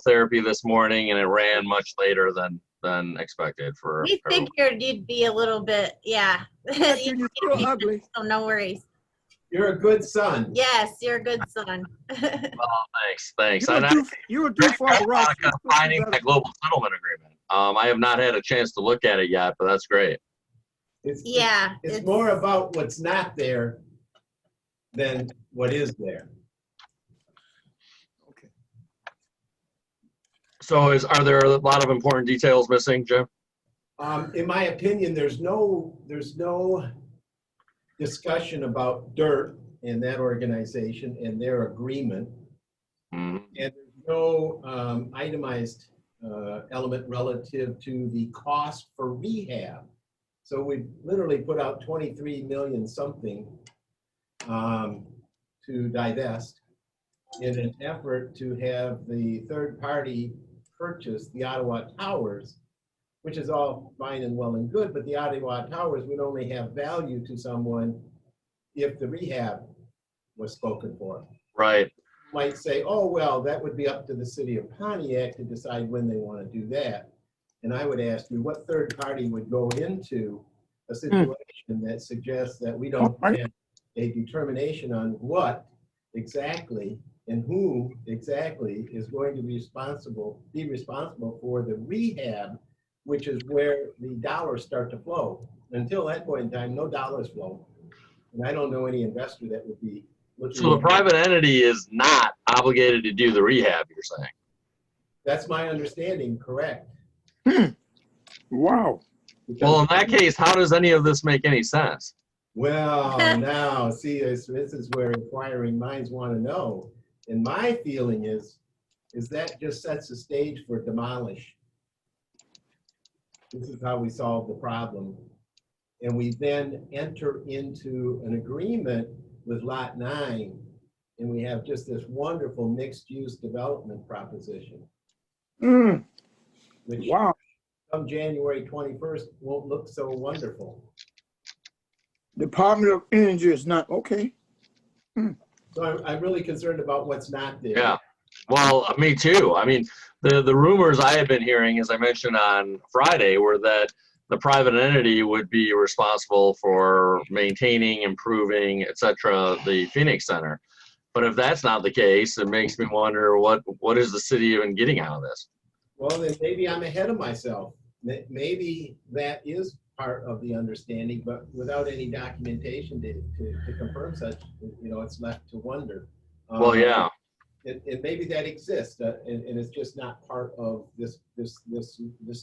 therapy this morning, and it ran much later than expected. For We figured you'd be a little bit, yeah. You're still ugly. So no worries. You're a good son. Yes, you're a good son. Well, thanks. You were due for a rock. Finding that global settlement agreement. I have not had a chance to look at it yet, but that's great. It's more about what's not there than what is there. Okay. So are there a lot of important details missing, Jim? In my opinion, there's no discussion about DIRT and that organization and their agreement. Mm-hmm. And there's no itemized element relative to the cost for rehab. So we literally put out 23 million something to divest in an effort to have the third party purchase the Ottawa Towers, which is all fine and well and good, but the Ottawa Towers would only have value to someone if the rehab was spoken for. Right. Might say, oh, well, that would be up to the city of Pontiac to decide when they want to do that. And I would ask you, what third party would go into a situation that suggests that we don't have a determination on what exactly and who exactly is going to be responsible for the rehab, which is where the dollars start to flow. Until that point in time, no dollars flow. And I don't know any investor that would be looking. So the private entity is not obligated to do the rehab, you're saying? That's my understanding, correct. Wow. Well, in that case, how does any of this make any sense? Well, now, see, this is where inquiring minds want to know. And my feeling is that just sets the stage for demolish. This is how we solve the problem. And we then enter into an agreement with Lot 9, and we have just this wonderful mixed-use development proposition. Which Wow. come January 21st won't look so wonderful. Department of Energy is not okay. So I'm really concerned about what's not there. Yeah. Well, me too. I mean, the rumors I have been hearing, as I mentioned on Friday, were that the private entity would be responsible for maintaining, improving, et cetera, the Phoenix Center. But if that's not the case, it makes me wonder what is the city even getting out of this? Well, then maybe I'm ahead of myself. Maybe that is part of the understanding, but without any documentation to confirm such, it's left to wonder. Well, yeah. And maybe that exists, and it's just not part of this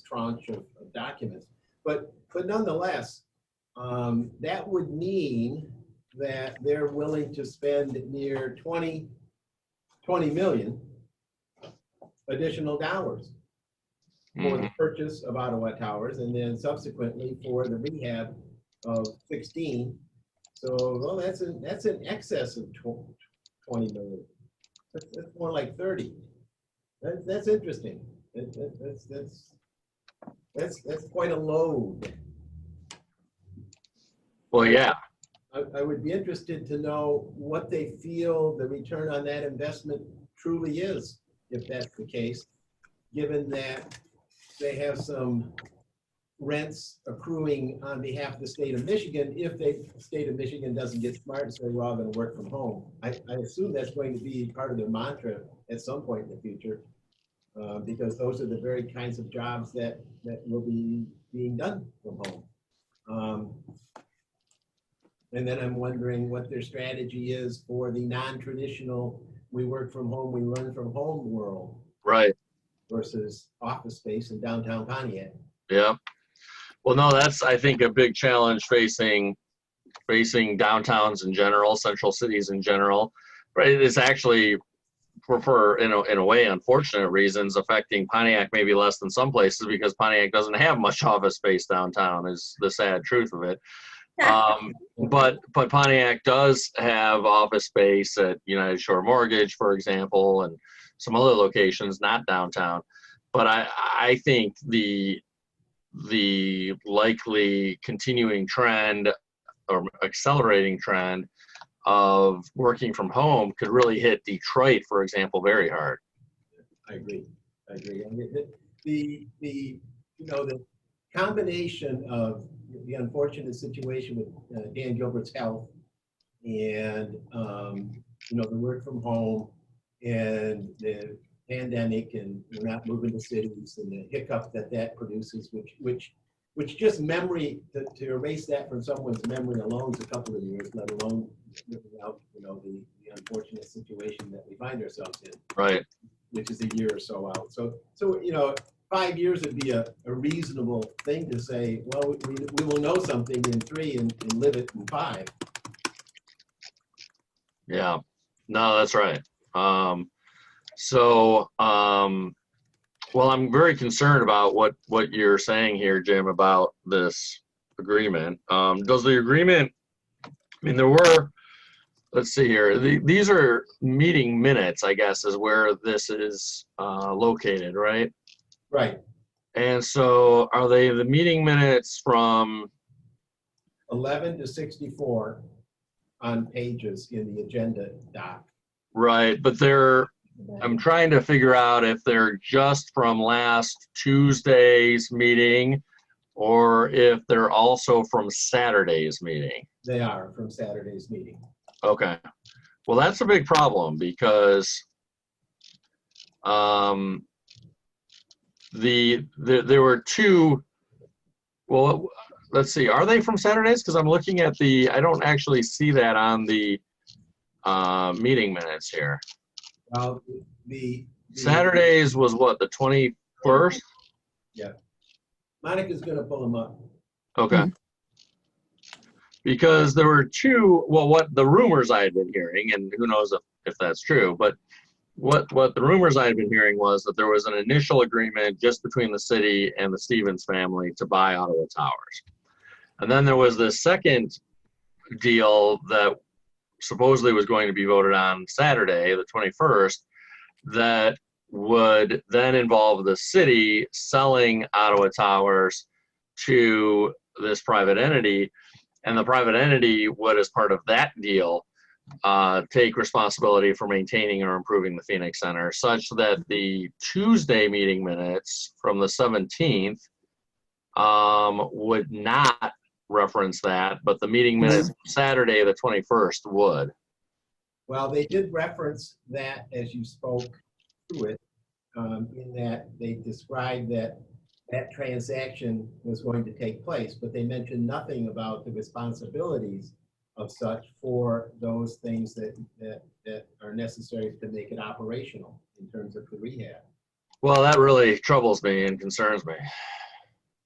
tranche of documents. But nonetheless, that would mean that they're willing to spend near 20 million additional dollars for the purchase of Ottawa Towers, and then subsequently for the rehab of 16. So, well, that's in excess of 20 million. That's more like 30. That's interesting. That's quite a load. Well, yeah. I would be interested to know what they feel the return on that investment truly is, if that's the case, given that they have some rents accruing on behalf of the state of Michigan if the state of Michigan doesn't get smart and say, we're all going to work from home. I assume that's going to be part of their mantra at some point in the future, because those are the very kinds of jobs that will be being done from home. And then I'm wondering what their strategy is for the non-traditional, we work from home, we learn from home world. Right. Versus office space in downtown Pontiac. Yeah. Well, no, that's, I think, a big challenge facing downtowns in general, central cities in general. Right. It's actually, for in a way, unfortunate reasons, affecting Pontiac maybe less than some places, because Pontiac doesn't have much office space downtown, is the sad truth of it. But Pontiac does have office space at United Shore Mortgage, for example, and some other locations, not downtown. But I think the likely continuing trend or accelerating trend of working from home could really hit Detroit, for example, very hard. I agree. I agree. I mean, the combination of the unfortunate situation with Dan Gilbert's health and, the work from home and the pandemic and we're not moving to cities and the hiccup that produces, which just memory, to erase that from someone's memory alone is a couple of years, let alone living out, the unfortunate situation that we find ourselves in, Right. which is a year or so out. So 5 years would be a reasonable thing to say, well, we will know something in 3 and live it in 5. Yeah. No, that's right. Well, I'm very concerned about what you're saying here, Jim, about this agreement. Does the agreement, I mean, there were, let's see here, these are meeting minutes, I guess, is where this is located, right? Right. And so are they the meeting minutes from, 11 to 64 on pages in the agenda doc. right, but I'm trying to figure out if they're just from last Tuesday's meeting or if they're also from Saturday's meeting. They are from Saturday's meeting. Okay. Well, that's a big problem because there were two, well, let's see, are they from Saturdays? Because I'm looking at I don't actually see that on the meeting minutes here. Well, the Saturdays was what, the 21st? Yeah. Monica's going to pull them up. Okay. Because there were two, well, what the rumors I had been hearing, and who knows if that's true, but what the rumors I had been hearing was that there was an initial agreement just between the city and the Stevens family to buy Ottawa Towers. And then there was this second deal that supposedly was going to be voted on Saturday, the 21st, that would then involve the city selling Ottawa Towers to this private entity. And the private entity would, as part of that deal, take responsibility for maintaining or improving the Phoenix Center, such that the Tuesday meeting minutes from the 17th would not reference that, but the meeting minutes Saturday, the 21st, would. Well, they did reference that as you spoke to it, in that they described that transaction was going to take place, but they mentioned nothing about the responsibilities of such for those things that are necessary to make it operational in terms of the rehab. Well, that really troubles me and concerns me.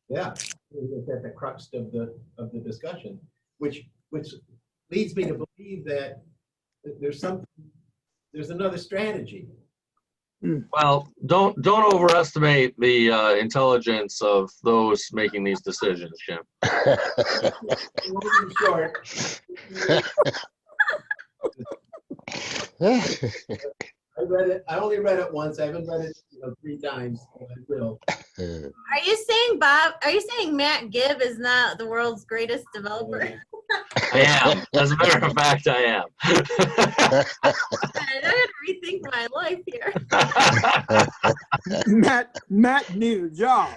Yeah, it's at the crux of the discussion, which leads me to believe that there's another strategy. Well, don't overestimate the intelligence of those making these decisions, Jim. Long and short, I read it. I only read it once. I haven't read it 3 times. I will. Are you saying, Bob, are you saying Matt Gibb is not the world's greatest developer? I am. As a matter of fact, I am. I gotta rethink my life here. Matt need a job.